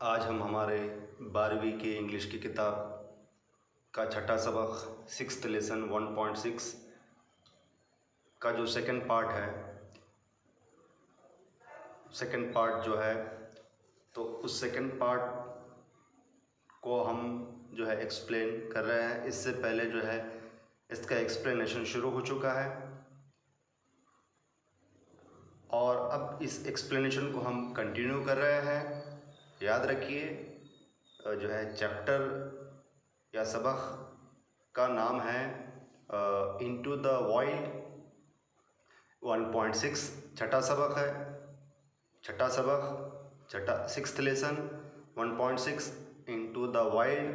आज हम हमारे 12वीं की इंग्लिश की किताब का छठा सबक 6th लेसन 1.6 का जो सेकंड पार्ट है, सेकंड पार्ट जो है तो उस सेकंड पार्ट को हम जो है एक्सप्लेन कर रहे हैं। इससे पहले जो है इसका एक्सप्लेनेशन शुरू हो चुका है और अब इस एक्सप्लेनेशन को हम कंटिन्यू कर रहे हैं। याद रखिए जो है चैप्टर या सबक का नाम है इनटू द वाइल्ड 1.6 छठा सबक है। छठा सबक छठा 6th lesson 1.6 into the wild,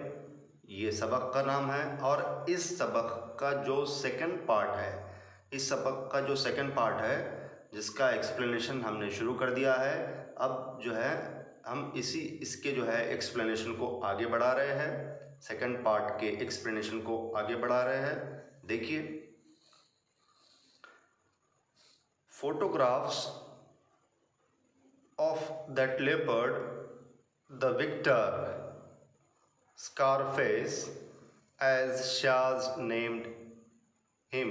ये सबक का नाम है। और इस सबक का जो सेकंड पार्ट है, इस सबक का जो सेकंड पार्ट है जिसका एक्सप्लेनेशन हमने शुरू कर दिया है, अब जो है हम इसके जो है एक्सप्लेनेशन को आगे बढ़ा रहे हैं। सेकंड पार्ट के एक्सप्लेनेशन को आगे बढ़ा रहे हैं। देखिए, photographs of that leopard the victor Scarface, as Shaz named him,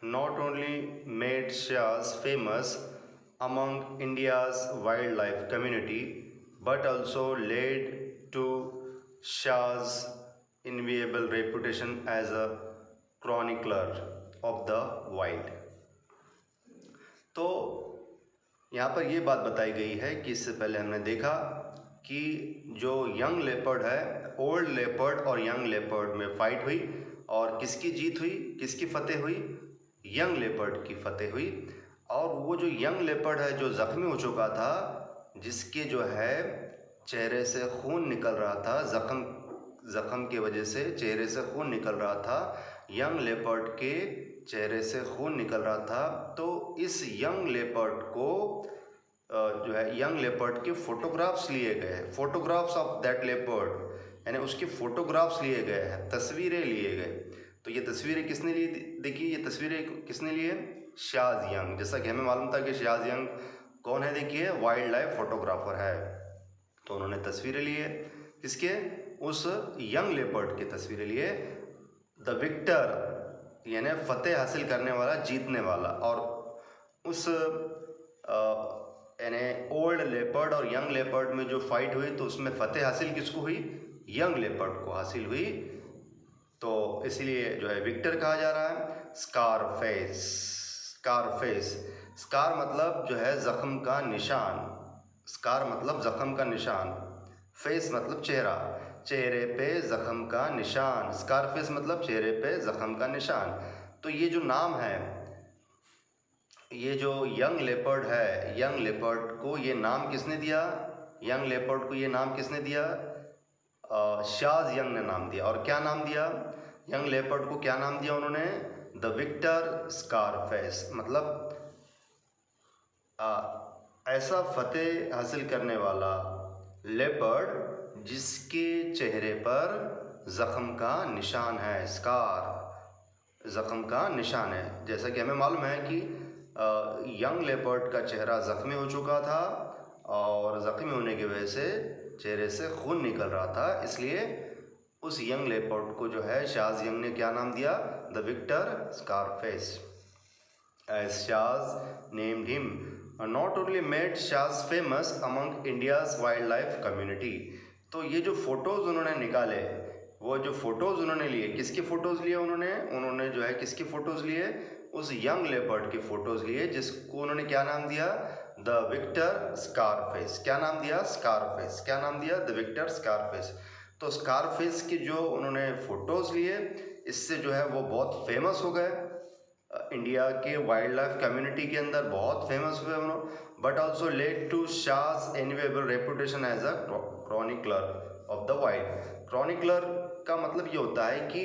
not only made Shaz famous among India's wildlife community, but also led to Shah's enviable reputation as a chronicler of the wild. तो यहाँ पर ये बात बताई गई है कि इससे पहले हमने देखा कि जो यंग लेपर्ड है, ओल्ड लेपर्ड और यंग लेपर्ड में फाइट हुई और किसकी जीत हुई, किसकी फतेह हुई? यंग लेपर्ड की फतेह हुई। और वो जो यंग लेपर्ड है जो ज़ख्मी हो चुका था, जिसके जो है चेहरे से खून निकल रहा था, ज़ख्म की वजह से चेहरे से खून निकल रहा था, यंग लेपर्ड के चेहरे से खून निकल रहा था। तो इस यंग लेपर्ड को जो है यंग लेपर्ड के फोटोग्राफ्स लिए गए हैं, फोटोग्राफ्स ऑफ दैट लेपर्ड, यानी उसके फोटोग्राफ्स लिए गए हैं, तस्वीरें लिए गए। तो ये तस्वीरें किसने ली? देखिए, ये तस्वीरें किसने ली है? शाज यंग। जैसा कि हमें मालूम था कि शाज यंग कौन है, देखिए वाइल्ड लाइफ फोटोग्राफर है। तो उन्होंने तस्वीरें लिए किसके? उस यंग लेपर्ड की तस्वीरें लिए। द विक्टर यानी फतेह हासिल करने वाला, जीतने वाला। और उस यानी ओल्ड लेपर्ड और यंग लेपर्ड में जो फाइट हुई तो उसमें फतेह हासिल किसको हुई? यंग लेपर्ड को हासिल हुई। तो इसलिए जो है विक्टर कहा जा रहा है। स्कारफेस, स्कारफेस, स्कार मतलब जो है ज़ख्म का निशान, स्कार मतलब ज़ख्म का निशान, फेस मतलब चेहरा, चेहरे पे ज़ख्म का निशान, स्कारफेस मतलब चेहरे पे ज़ख्म का निशान। तो ये जो नाम है, ये जो यंग लेपर्ड है, यंग लेपर्ड को ये नाम किसने दिया? यंग लेपर्ड को ये नाम किसने दिया? शाज यंग ने नाम दिया। और क्या नाम दिया? यंग लेपर्ड को क्या नाम दिया उन्होंने? द विक्टर स्कारफेस, मतलब ऐसा फतेह हासिल करने वाला लेपर्ड जिसके चेहरे पर ज़ख्म का निशान है, स्कार ज़ख्म का निशान है। जैसा कि हमें मालूम है कि यंग लेपर्ड का चेहरा ज़ख्मी हो चुका था और ज़ख्मी होने की वजह से चेहरे से खून निकल रहा था, इसलिए उस यंग लेपर्ड को जो है शाज यंग ने क्या नाम दिया? The victor Scarface, as Shaz named him, not only made Shaz famous among India's wildlife community। तो ये जो फोटोज़ उन्होंने निकाले, वो जो फोटोज़ उन्होंने लिए, किसकी फ़ोटोज़ लिए उन्होंने जो है किसकी फ़ोटोज़ लिए? उस यंग लेपर्ड की फ़ोटोज़ लिए, जिसको उन्होंने क्या नाम दिया? The victor Scarface. क्या नाम दिया? स्कारफेस। क्या नाम दिया? The victor Scarface. तो स्कारफेस की जो उन्होंने फ़ोटोज़ लिए, इससे जो है वो बहुत फेमस हो गए, इंडिया के वाइल्ड लाइफ कम्युनिटी के अंदर बहुत फेमस हुए उन्होंने। But also led to Shaaz enviable reputation as a chronicler of the wild. Chronicler का मतलब ये होता है कि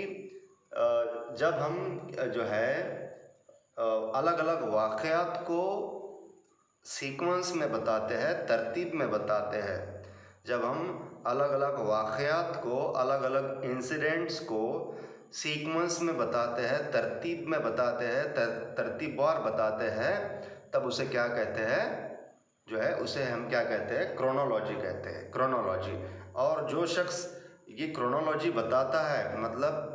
जब हम जो है अलग अलग वाक़यात को सीक्वेंस में बताते हैं, तरतीब में बताते हैं, जब हम अलग अलग वाक़यात को, अलग अलग इंसिडेंट्स को सीक्वेंस में बताते हैं, तरतीब में बताते हैं, तरतीबवार बताते हैं, तब उसे क्या कहते हैं? जो है उसे हम क्या कहते हैं, क्रोनोलॉजी कहते हैं, क्रोनोलॉजी। और जो शख्स ये क्रोनोलॉजी बताता है, मतलब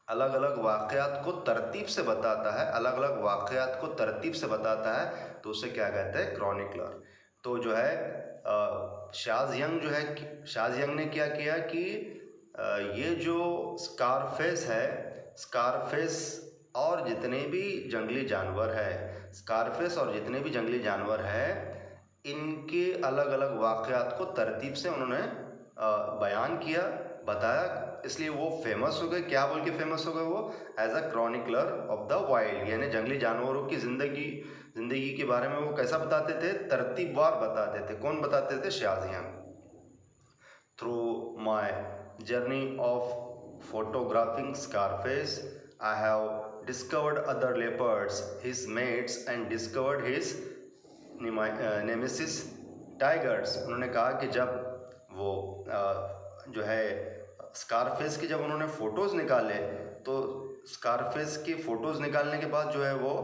अलग अलग वाक़यात को तरतीब से बताता है, अलग अलग वाक़यात को तरतीब से बताता है, तो उसे क्या कहते हैं, क्रॉनिकलर। तो जो है शाज़ यंग जो है, शाज़ यंग ने क्या किया कि ये जो स्कारफेस है, स्कारफेस और जितने भी जंगली जानवर है, स्कारफेस और जितने भी जंगली जानवर है, इनके अलग अलग वाक़यात को तरतीब से उन्होंने बयान किया, बताया, इसलिए वो फेमस हो गए। क्या बोल के फेमस हो गए वो? As a chronicler of the wild, यानी जंगली जानवरों की ज़िंदगी के बारे में वो कैसा बताते थे, तरतीबवार बताते थे। कौन बताते थे? Shaaz Jung. Through my journey of photographing Scarface, I have discovered other leopards, his mates, and discovered his nemesis tigers। उन्होंने कहा कि जब वो जो है स्कारफेस की जब उन्होंने फ़ोटोज़ निकाले, तो स्कारफेस की फ़ोटोज़ निकालने के बाद जो है वो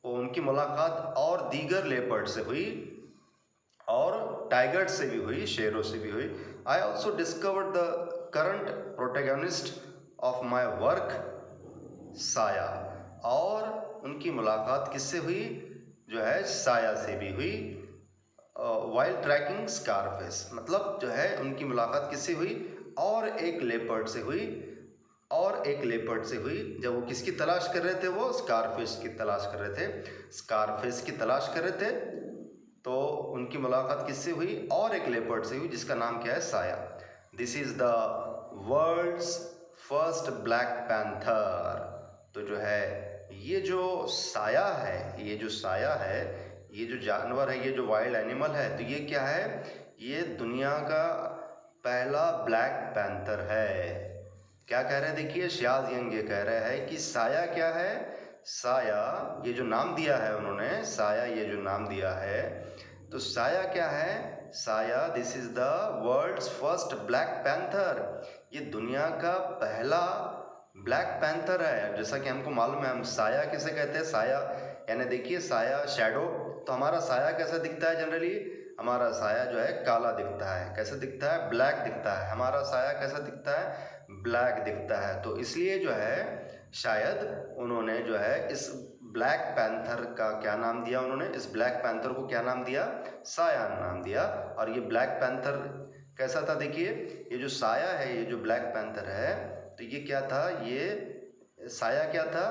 उनकी मुलाकात और दीगर लेपर्ड से हुई, और टाइगर्स से भी हुई, शेरों से भी हुई। I also discovered the current protagonist of my work, साया। और उनकी मुलाकात किससे हुई? जो है साया से भी हुई। वाइल ट्रैकिंग स्कारफेस, मतलब जो है उनकी मुलाकात किससे हुई? और एक लेपर्ड से हुई, और एक लेपर्ड से हुई। जब वो किसकी तलाश कर रहे थे? वो स्कारफिश की तलाश कर रहे थे, स्कारफिश की तलाश कर रहे थे। तो उनकी मुलाकात किससे हुई? और एक लेपर्ड से हुई, जिसका नाम क्या है? Saya. This is the world's first black panther. तो जो है ये जो साया है, ये जो साया है, ये जो जानवर है, ये जो वाइल्ड एनिमल है, तो ये क्या है? ये दुनिया का पहला ब्लैक पैंथर है। क्या कह रहे हैं? देखिए, शाज़ यंग ये कह रहे हैं कि साया क्या है? साया, ये जो नाम दिया है उन्होंने, साया ये जो नाम दिया है, तो साया क्या है? Saya, this is the world's first black panther. ये दुनिया का पहला ब्लैक पैंथर है। जैसा कि हमको मालूम है, हम साया किसे कहते हैं? साया यानी देखिए, साया शैडो। तो हमारा साया कैसा दिखता है जनरली? हमारा साया जो है काला दिखता है। कैसा दिखता है? ब्लैक दिखता है। हमारा साया कैसा दिखता है? ब्लैक दिखता है। तो इसलिए जो है शायद उन्होंने जो है इस ब्लैक पैंथर का क्या नाम दिया? उन्होंने इस ब्लैक पैंथर को क्या नाम दिया? साया नाम दिया। और ये ब्लैक पैंथर कैसा था? देखिए, ये जो साया है, ये जो ब्लैक पैंथर है, तो ये क्या था? ये साया क्या था?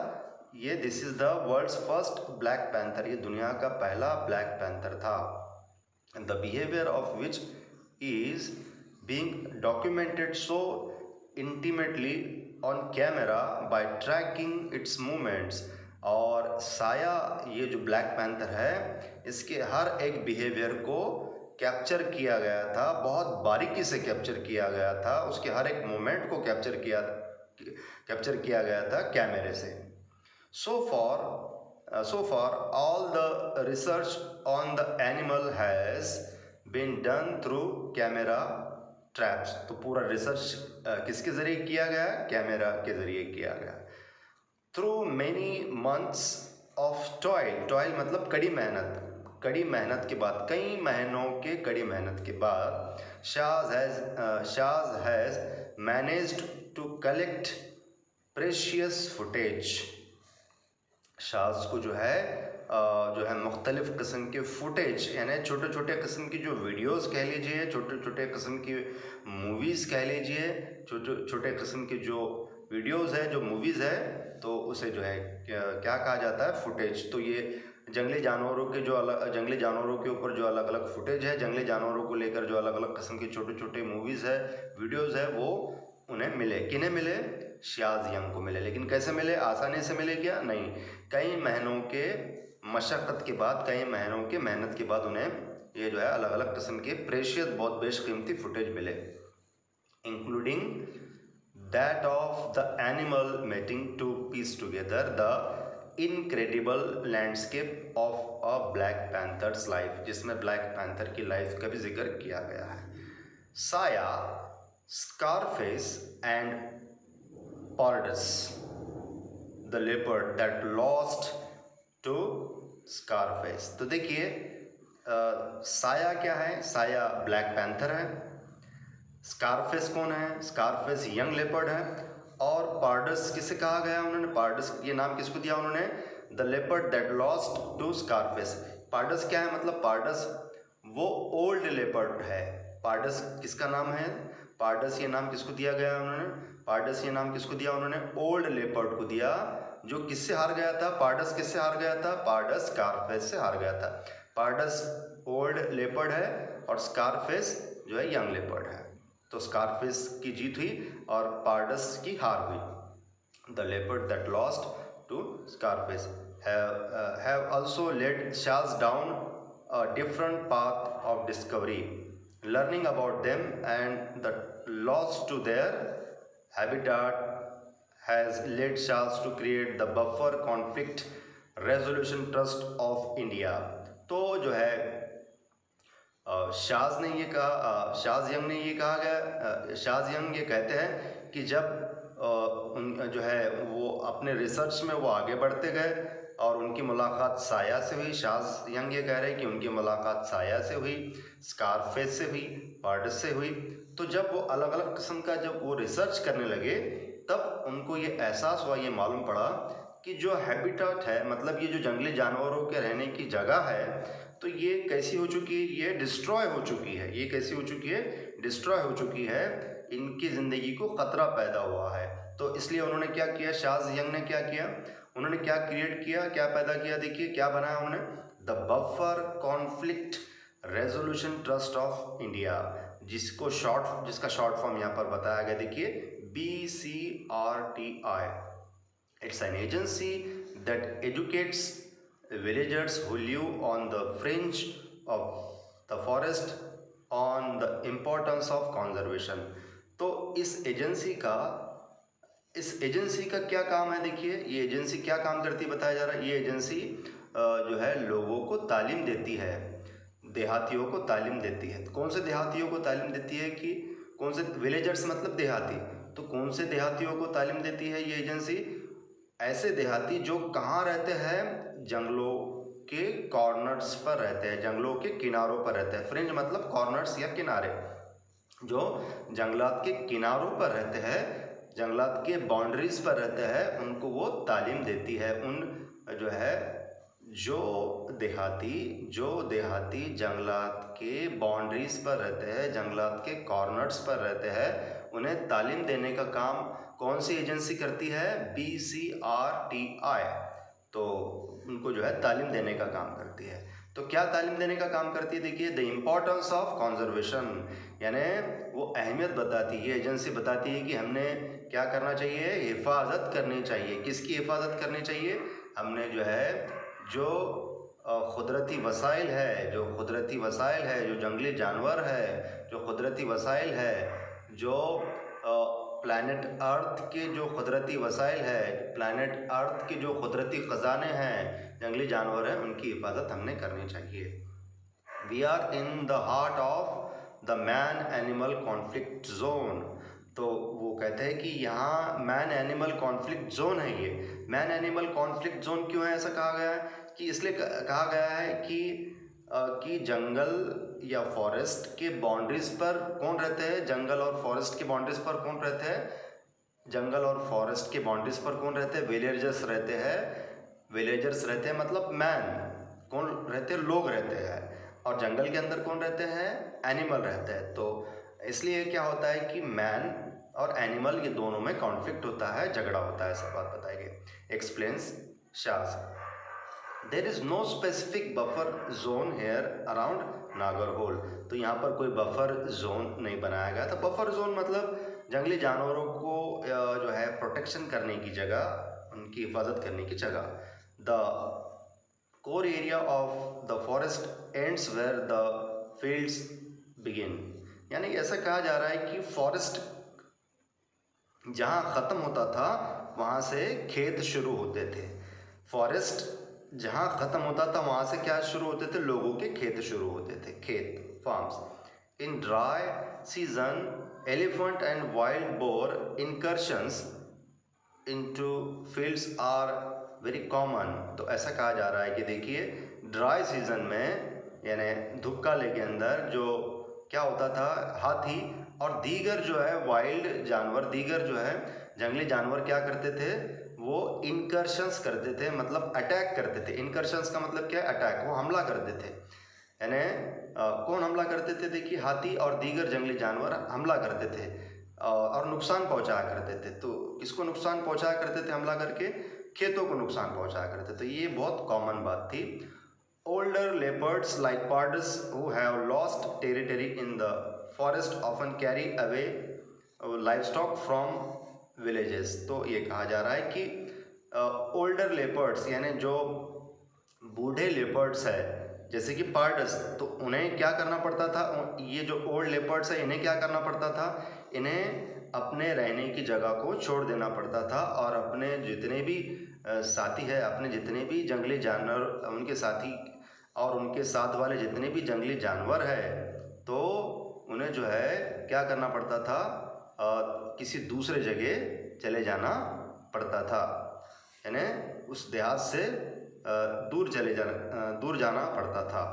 ये this is the world's first black panther, ये दुनिया का पहला ब्लैक पैंथर था। The behaviour of which is being documented so intimately on camera by tracking its movements. और साया, ये जो ब्लैक पैंथर है, इसके हर एक बिहेवियर को कैप्चर किया गया था, बहुत बारीकी से कैप्चर किया गया था, उसके हर एक मोमेंट को कैप्चर किया गया था कैमरे से। So far all the research on the animal has been done through camera traps. तो पूरा रिसर्च किसके ज़रिए किया गया? कैमरा के ज़रिए किया गया। Through many months of toil, toil मतलब कड़ी मेहनत, कड़ी मेहनत के बाद, कई महीनों के कड़ी मेहनत के बाद, Shaaz has managed to collect precious footage. Shaaz को जो है मुख्तलिफ़ किस्म के फुटेज, यानी छोटे छोटे किस्म की जो वीडियोस कह लीजिए, छोटे छोटे किस्म की मूवीज़ कह लीजिए, छोटे छोटे किस्म की जो वीडियोस है, जो मूवीज़ है, तो उसे जो है क्या कहा जाता है? फुटेज। तो ये जंगली जानवरों के जंगली जानवरों के ऊपर जो अलग अलग फुटेज है, जंगली जानवरों को लेकर जो अलग अलग किस्म के छोटे छोटे मूवीज़ है, वीडियोज़ है, वो उन्हें मिले। किन्हें मिले? शाज़ यंग को मिले। लेकिन कैसे मिले? आसानी से मिले क्या? नहीं, कई महीनों के मशक्क़त के बाद, कई महीनों के मेहनत के बाद उन्हें ये जो है अलग अलग किस्म के प्रेशियस, बहुत बेशकीमती फुटेज मिले, including that of the animal mating to piece together the incredible landscape of a black panther's life, जिसमें ब्लैक पैंथर की लाइफ का भी जिक्र किया गया है। Saya, Scarface and Pardus, the leopard that lost to Scarface. तो देखिए, साया क्या है? साया ब्लैक पैंथर है। स्कारफेस कौन है? स्कारफेस यंग लेपर्ड है। और पार्डस किसे कहा गया उन्होंने? पार्डस ये नाम किसको दिया उन्होंने? The leopard that lost to Scarface. Pardus क्या है? मतलब पार्डस वो ओल्ड लेपर्ड है। पार्डस किसका नाम है? पार्डस ये नाम किसको दिया गया उन्होंने? पार्डस ये नाम किसको दिया उन्होंने? ओल्ड लेपर्ड को दिया, जो किससे हार गया था? पार्डस किससे हार गया था? पार्डस स्कारफेस से हार गया था। पार्डस ओल्ड लेपर्ड है और स्कारफेस जो है यंग लेपर्ड है। तो स्कारफेस की जीत हुई और पार्डस की हार हुई। The leopard that lost to Scarface have also led Charles down a different path of discovery, learning about them and the loss to their habitat has led Charles to create the Buffer Conflict Resolution Trust of India। तो जो है शाज ने ये कहा, Shaz young ने ये कहा गया, शाज यंग ये कहते हैं कि जब उन जो है वो अपने रिसर्च में वो आगे बढ़ते गए और उनकी मुलाकात साया से हुई। शाज यंग ये कह रहे हैं कि उनकी मुलाकात साया से हुई, स्कारफेस से हुई, पार्डस से हुई। तो जब वो अलग अलग किस्म का जब वो रिसर्च करने लगे तब उनको ये एहसास हुआ, ये मालूम पड़ा कि जो हैबिटेट है, मतलब ये जो जंगली जानवरों के रहने की जगह है, तो ये कैसी हो चुकी है? ये डिस्ट्रॉय हो चुकी है। ये कैसी हो चुकी है? डिस्ट्रॉय हो चुकी है। इनकी ज़िंदगी को ख़तरा पैदा हुआ है। तो इसलिए उन्होंने क्या किया? शाज यंग ने क्या किया? उन्होंने क्या क्रिएट किया, क्या पैदा किया? देखिए क्या बनाया उन्होंने? The buffer conflict resolution trust of India, जिसका शॉर्ट फॉर्म यहाँ पर बताया गया। देखिए BCRTI। It's an agency that educates villagers who live on the fringe of the forest on the importance of conservation। तो इस एजेंसी का क्या काम है? देखिए ये एजेंसी क्या काम करती है बताया जा रहा है। ये एजेंसी जो है लोगों को तालीम देती है, देहातियों को तालीम देती है। कौन से देहातियों को तालीम देती है? कि कौन से विलेजर्स मतलब देहाती, तो कौन से देहातियों को तालीम देती है ये एजेंसी? ऐसे देहाती जो कहाँ रहते हैं? जंगलों के कॉर्नर्स पर रहते हैं, जंगलों के किनारों पर रहते हैं। फ्रिंज मतलब कॉर्नर्स या किनारे, जो जंगलात के किनारों पर रहते हैं, जंगलात के बाउंड्रीज पर रहते हैं, उनको वो तालीम देती है। उन जो है जो देहाती जंगलात के बाउंड्रीज पर रहते हैं, जंगलात के कॉर्नर्स पर रहते हैं, उन्हें तालीम देने का काम कौन सी एजेंसी करती है? BCRTI। तो उनको जो है तालीम देने का काम करती है। तो क्या तालीम देने का काम करती है? देखिए द इम्पोर्टेंस ऑफ कंजर्वेशन, यानी वो अहमियत बताती है, एजेंसी बताती है कि हमने क्या करना चाहिए? हिफाजत करनी चाहिए। किसकी हिफाजत करनी चाहिए? हमने जो है जो कुदरती वसाइल है, जो जंगली जानवर है, जो कुदरती वसाइल है, जो प्लैनेट अर्थ के जो कुदरती वसाइल है, प्लैनेट अर्थ के जो कुदरती ख़जाने हैं, जंगली जानवर हैं, उनकी हिफाजत हमने करनी चाहिए। We are in the heart of the man animal conflict zone. तो वो कहते हैं कि यहाँ मैन एनिमल कॉन्फ्लिक्ट जोन है। ये मैन एनिमल कॉन्फ्लिक्ट जोन क्यों है ऐसा कहा गया है? कि इसलिए कहा गया है कि जंगल या फॉरेस्ट के बाउंड्रीज पर कौन रहते हैं? जंगल और फॉरेस्ट के बाउंड्रीज पर कौन रहते हैं? जंगल और फॉरेस्ट के बाउंड्रीज पर कौन रहते हैं? विलेजर्स रहते हैं, मतलब मैन कौन रहते हैं? लोग रहते हैं। और जंगल के अंदर कौन रहते हैं? एनिमल रहते हैं। तो इसलिए क्या होता है कि मैन और एनिमल ये दोनों में कॉन्फ्लिक्ट होता है, झगड़ा होता है। सब बात बताएंगे। Explains Shaz. There is no specific buffer zone here around Nagarhole. तो यहाँ पर कोई बफर जोन नहीं बनाया गया था। बफर जोन मतलब जंगली जानवरों को जो है प्रोटेक्शन करने की जगह, उनकी हिफाजत करने की जगह। The core area of the forest ends where the fields begin. यानी ऐसा कहा जा रहा है कि फॉरेस्ट जहाँ ख़त्म होता था वहाँ से खेत शुरू होते थे। फॉरेस्ट जहाँ ख़त्म होता था वहाँ से क्या शुरू होते थे? लोगों के खेत शुरू होते थे, खेत, farms. In dry season elephant and wild boar incursions into fields are very common. तो ऐसा कहा जा रहा है कि देखिए ड्राई सीजन में यानी धुपकाले के अंदर जो क्या होता था, हाथी और दीगर जो है वाइल्ड जानवर, दीगर जो है जंगली जानवर क्या करते थे, वो इनकर्शंस करते थे, मतलब अटैक करते थे। इनकर्शंस का मतलब क्या है, अटैक, वो हमला करते थे। यानी कौन हमला करते थे, देखिए हाथी और दीगर जंगली जानवर हमला करते थे और नुकसान पहुंचाया करते थे। तो किसको नुकसान पहुंचाया करते थे हमला करके, खेतों को नुकसान पहुंचाया करते थे। तो ये बहुत कॉमन बात थी। Older leopards like pardos who have lost territory in the forest often carry away livestock from villages। तो ये कहा जा रहा है कि ओल्डर लेपर्ड्स यानी जो बूढ़े लेपर्ड्स है जैसे कि पार्डस, तो उन्हें क्या करना पड़ता था, ये जो ओल्ड लेपर्ड्स है इन्हें क्या करना पड़ता था, इन्हें अपने रहने की जगह को छोड़ देना पड़ता था और अपने जितने भी साथी है, अपने जितने भी जंगली जानवर, उनके साथी और उनके साथ वाले जितने भी जंगली जानवर है, तो उन्हें जो है क्या करना पड़ता था, किसी दूसरे जगह चले जाना पड़ता था। यानी उस देहात से दूर जाना पड़ता था।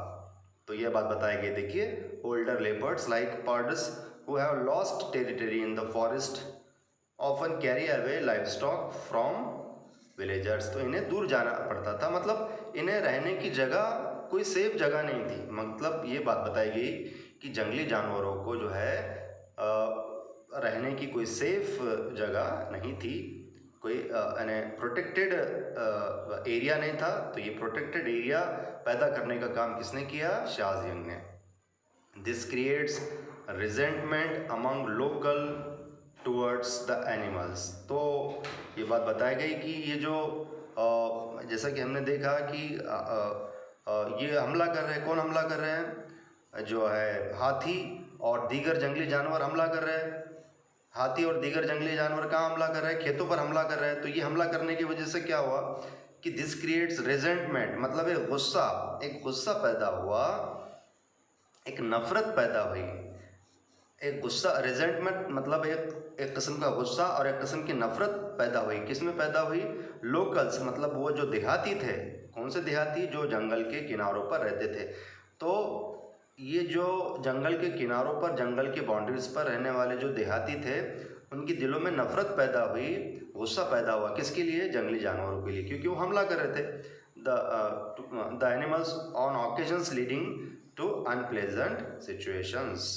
तो यह बात बताई गई, देखिए older leopards like pardus who have lost territory in the forest often carry away livestock from villagers. तो इन्हें दूर जाना पड़ता था, मतलब इन्हें रहने की जगह कोई सेफ जगह नहीं थी। मतलब ये बात बताई गई कि जंगली जानवरों को जो है रहने की कोई सेफ जगह नहीं थी, कोई यानी प्रोटेक्टेड एरिया नहीं था। तो ये प्रोटेक्टेड एरिया पैदा करने का काम किसने किया, शाहजहां ने। This creates resentment among local towards the animals. तो ये बात बताई गई कि ये जो जैसा कि हमने देखा कि ये हमला कर रहे हैं, कौन हमला कर रहे हैं, जो है हाथी और दीगर जंगली जानवर हमला कर रहे हैं। हाथी और दीगर जंगली जानवर कहाँ हमला कर रहे हैं, खेतों पर हमला कर रहे हैं। तो ये हमला करने की वजह से क्या हुआ कि दिस क्रिएट्स रेजेंटमेंट, मतलब एक गुस्सा पैदा हुआ, एक नफरत पैदा हुई। एक गुस्सा, रेजेंटमेंट मतलब एक किस्म का गुस्सा और एक किस्म की नफरत पैदा हुई। किस में पैदा हुई, लोकल्स, मतलब वो जो देहाती थे। कौन से देहाती, जो जंगल के किनारों पर रहते थे। तो ये जो जंगल के किनारों पर, जंगल के बाउंड्रीज पर रहने वाले जो देहाती थे, उनके दिलों में नफरत पैदा हुई, गुस्सा पैदा हुआ। किसके लिए, जंगली जानवरों के लिए, क्योंकि वो हमला कर रहे थे। The animals on occasions leading to unpleasant situations.